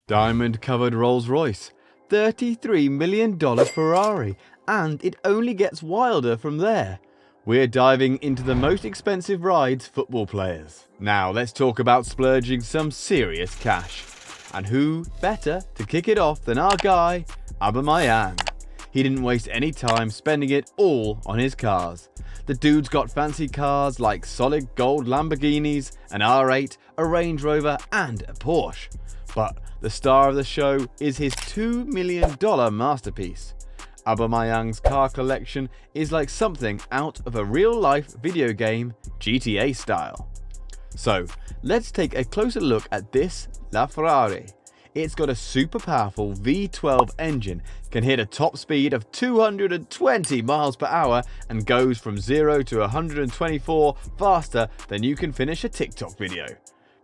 Diamond-covered Rolls Royce, $33 million Ferrari, and it only gets wilder from there. We're diving into the most expensive rides football players. Now let's talk about splurging some serious cash. And who better to kick it off than our guy, Aubameyang. He didn't waste any time spending it all on his cars. The dude's got fancy cars like solid gold Lamborghinis, an R8, a Range Rover and a Porsche. But the star of the show is his $2 million masterpiece. Aubameyang's car collection is like something out of a real-life video game, GTA style. So let's take a closer look at this Ferrari. It's got a super powerful V12 engine, can hit a top speed of 220 miles per hour and goes from 0 to 124 faster than you can finish a TikTok video.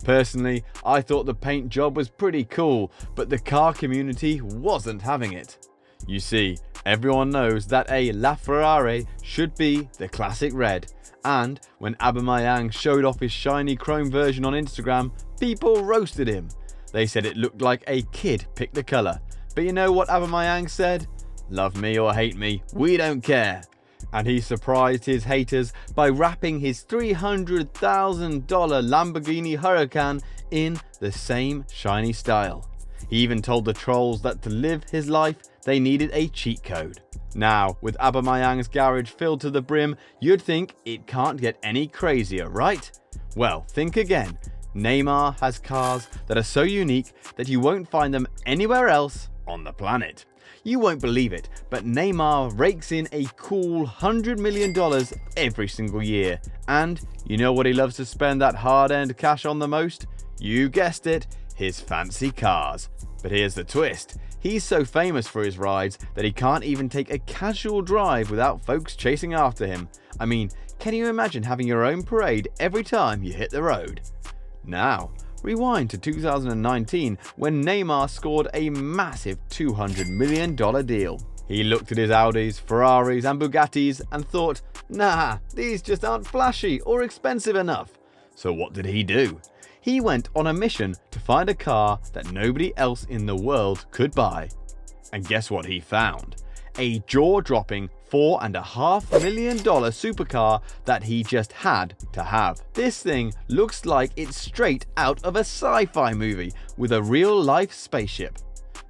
Personally, I thought the paint job was pretty cool, but the car community wasn't having it. You see, everyone knows that a Ferrari should be the classic red, and when Aubameyang showed off his shiny chrome version on Instagram, people roasted him. They said it looked like a kid picked the colour. But you know what Aubameyang said? Love me or hate me, we don't care. And he surprised his haters by wrapping his $300,000 Lamborghini Huracan in the same shiny style. He even told the trolls that to live his life, they needed a cheat code. Now, with Aubameyang's garage filled to the brim, you'd think it can't get any crazier, right? Well, think again. Neymar has cars that are so unique that you won't find them anywhere else on the planet. You won't believe it, but Neymar rakes in a cool $100 million every single year. And you know what he loves to spend that hard-earned cash on the most? You guessed it, his fancy cars. But here's the twist. He's so famous for his rides that he can't even take a casual drive without folks chasing after him. I mean, can you imagine having your own parade every time you hit the road? Now, rewind to 2019 when Neymar scored a massive $200 million deal. He looked at his Audis, Ferraris and Bugattis and thought, nah, these just aren't flashy or expensive enough. So what did he do? He went on a mission to find a car that nobody else in the world could buy. And guess what he found? A jaw-dropping $4.5 million supercar that he just had to have. This thing looks like it's straight out of a sci-fi movie with a real-life spaceship.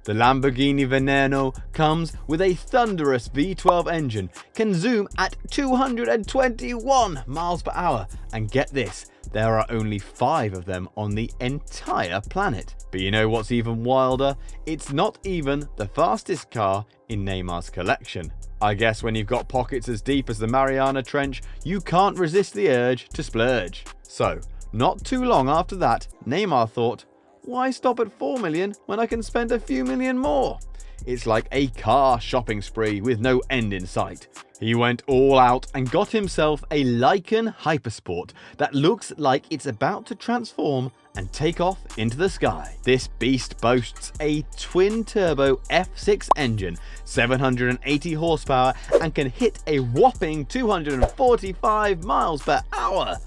The Lamborghini Veneno comes with a thunderous V12 engine, can zoom at 221 miles per hour, and get this, there are only 5 of them on the entire planet. But you know what's even wilder? It's not even the fastest car in Neymar's collection. I guess when you've got pockets as deep as the Mariana Trench, you can't resist the urge to splurge. So, not too long after that, Neymar thought, why stop at 4 million when I can spend a few million more? It's like a car shopping spree with no end in sight. He went all out and got himself a Lykan Hypersport that looks like it's about to transform and take off into the sky. This beast boasts a twin-turbo F6 engine, 780 horsepower, and can hit a whopping 245 miles per hour.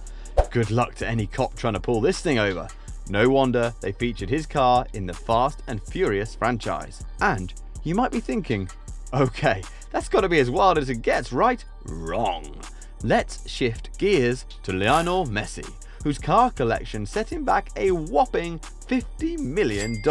Good luck to any cop trying to pull this thing over. No wonder they featured his car in the Fast and Furious franchise. And you might be thinking, okay, that's got to be as wild as it gets, right? Wrong. Let's shift gears to Lionel Messi, whose car collection set him back a whopping $50 million.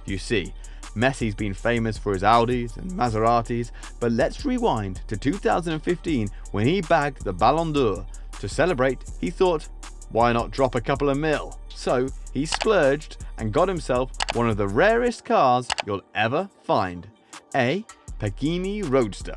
You see, Messi's been famous for his Audis and Maseratis, but let's rewind to 2015 when he bagged the Ballon d'Or. To celebrate, he thought, why not drop a couple of mil? So he splurged and got himself one of the rarest cars you'll ever find, a Pagani Roadster.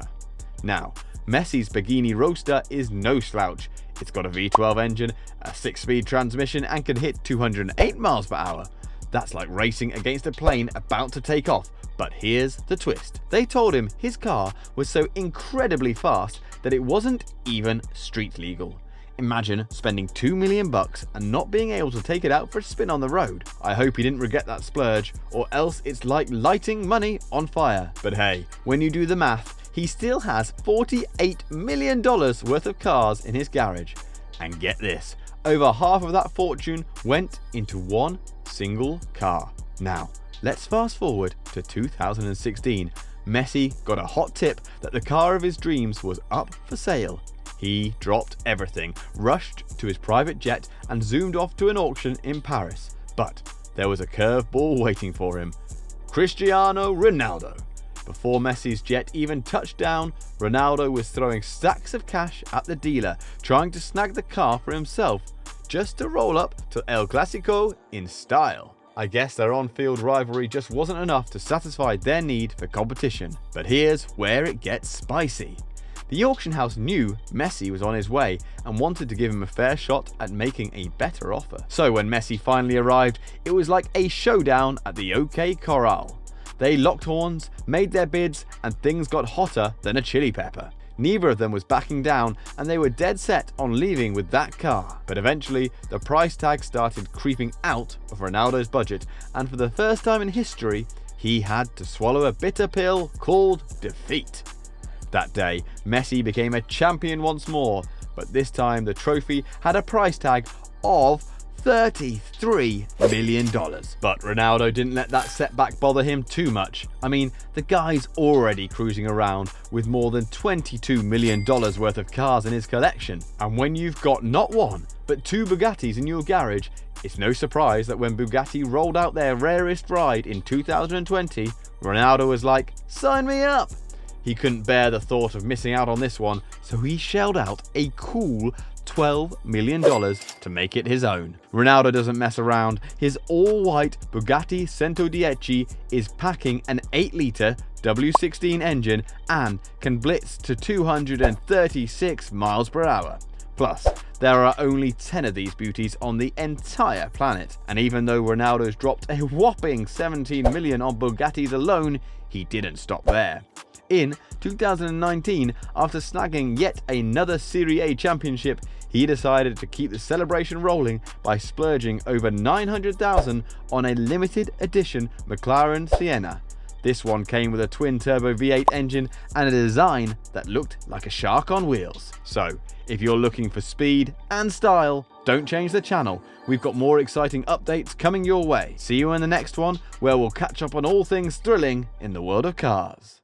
Now, Messi's Pagani Roadster is no slouch. It's got a V12 engine, a 6-speed transmission and can hit 208 miles per hour. That's like racing against a plane about to take off. But here's the twist. They told him his car was so incredibly fast that it wasn't even street legal. Imagine spending $2 million and not being able to take it out for a spin on the road. I hope he didn't regret that splurge, or else it's like lighting money on fire. But hey, when you do the math, he still has $48 million worth of cars in his garage. And get this, over half of that fortune went into one single car. Now, Let's fast forward to 2016. Messi got a hot tip that the car of his dreams was up for sale. He dropped everything, rushed to his private jet and zoomed off to an auction in Paris. But there was a curveball waiting for him. Cristiano Ronaldo. Before Messi's jet even touched down, Ronaldo was throwing stacks of cash at the dealer, trying to snag the car for himself, just to roll up to El Clasico in style. I guess their on-field rivalry just wasn't enough to satisfy their need for competition. But here's where it gets spicy. The auction house knew Messi was on his way and wanted to give him a fair shot at making a better offer. So when Messi finally arrived, it was like a showdown at the OK Corral. They locked horns, made their bids, and things got hotter than a chili pepper. Neither of them was backing down, and they were dead set on leaving with that car. But eventually, the price tag started creeping out of Ronaldo's budget, and for the first time in history, he had to swallow a bitter pill called defeat. That day, Messi became a champion once more, but this time the trophy had a price tag of $33 million. But Ronaldo didn't let that setback bother him too much. I mean, the guy's already cruising around with more than $22 million worth of cars in his collection. And when you've got not one, but two Bugattis in your garage, it's no surprise that when Bugatti rolled out their rarest ride in 2020, Ronaldo was like, "Sign me up!" He couldn't bear the thought of missing out on this one, so he shelled out a cool $12 million to make it his own. Ronaldo doesn't mess around. His all-white Bugatti 110 is packing an 8-litre W16 engine and can blitz to 236 miles per hour. Plus, there are only 10 of these beauties on the entire planet. And even though Ronaldo's dropped a whopping 17 million on Bugattis alone, he didn't stop there. In 2019, after snagging yet another Serie A championship, he decided to keep the celebration rolling by splurging over $900,000 on a limited edition McLaren Sienna. This one came with a twin-turbo V8 engine and a design that looked like a shark on wheels. So, if you're looking for speed and style, don't change the channel. We've got more exciting updates coming your way. See you in the next one, where we'll catch up on all things thrilling in the world of cars.